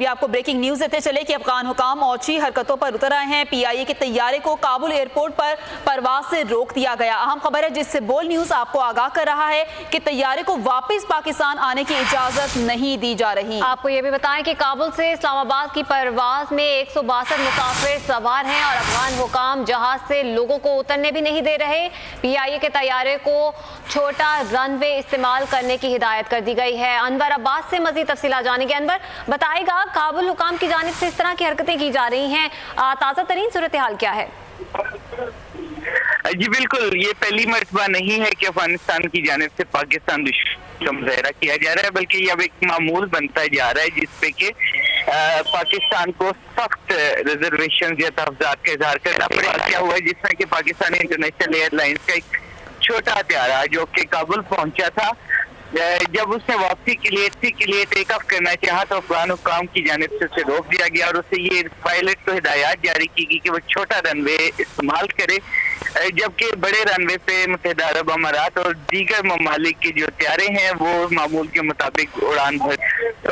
भी आपको breaking news देते चले कि अफगान हुकाम औची हरकतों पर उतर आए हैं। पीआईए के तैयारे को काबुल एयरपोर्ट पर परवाज से रोक दिया गया। अहम खबर है जिससे बोल न्यूज आपको आगाह कर रहा है कि तैयारे को वापस पाकिस्तान आने की इजाजत नहीं दी जा रही। आपको ये भी बताएं कि काबुल से इस्लामाबाद की परवाज में 162 मुसाफिर सवार हैं और अफगान हुकाम जहाज से लोगों को उतरने भी नहीं दे रहे। पीआईए के तैयारे को छोटा रनवे इस्तेमाल करने की हिदायत कर दी गई है। अनवर अब्बास से मजीद तफसीलात जानेंगे। अनवर बताएगा, काबुल हुकाम की जानिब से इस तरह की हरकतें की जा रही हैं, ताज़ा तरीन सूरत हाल क्या है? जी बिल्कुल, ये पहली मर्तबा नहीं है कि अफगानिस्तान की जानिब से पाकिस्तान दुश्मनी का मुजाहरा किया जा रहा है, बल्कि ये अब एक मामूल बनता जा रहा है जिसपे कि पाकिस्तान को सख्त रिजर्वेशन या तहफ़्ज़ात का इजहार करना पड़ेगा। क्या हुआ है जिसमें कि पाकिस्तानी इंटरनेशनल एयरलाइंस का एक छोटा हत्यारा जो कि काबुल पहुंचा था, जब उसने वापसी के लिए टेक ऑफ करना चाहा तो अफगान हुकाम की जानिब से उसे रोक दिया गया और उसे ये पायलट को हिदायत जारी की गई कि वो छोटा रनवे इस्तेमाल करे, जबकि बड़े रनवे पे मुत्तहिदा अरब अमारात और दीगर ममालिक के जो त्यारे हैं वो मामूल के मुताबिक उड़ान भर।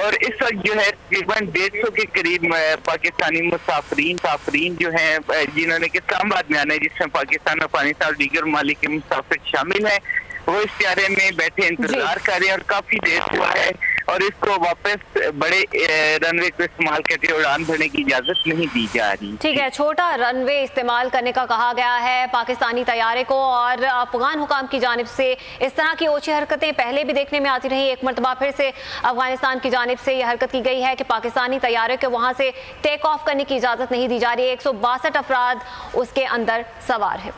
और इस वक्त जो है तकरीबन 150 के करीब पाकिस्तानी मुसाफरीन जो हैं जिन्होंने कि इस्लामाबाद में आना है, जिसमें पाकिस्तान, अफगानिस्तान और दीगर ममालिक के मुसाफिर शामिल हैं, वो इस त्यारे में बैठे इंतजार कर रहे हैं और काफी देर हुआ है और इसको वापस बड़े रनवे को इस्तेमाल करके उड़ान भरने की इजाजत नहीं दी जा रही। ठीक है, छोटा रनवे इस्तेमाल करने का कहा गया है पाकिस्तानी तैयारे को और अफगान हुकाम की जानिब से इस तरह की ओछी हरकतें पहले भी देखने में आती रही। एक मरतबा फिर से अफगानिस्तान की जानिब से यह हरकत की गई है कि पाकिस्तानी तैयारे को वहां से टेक ऑफ करने की इजाजत नहीं दी जा रही है। 162 अफराद उसके अंदर सवार है।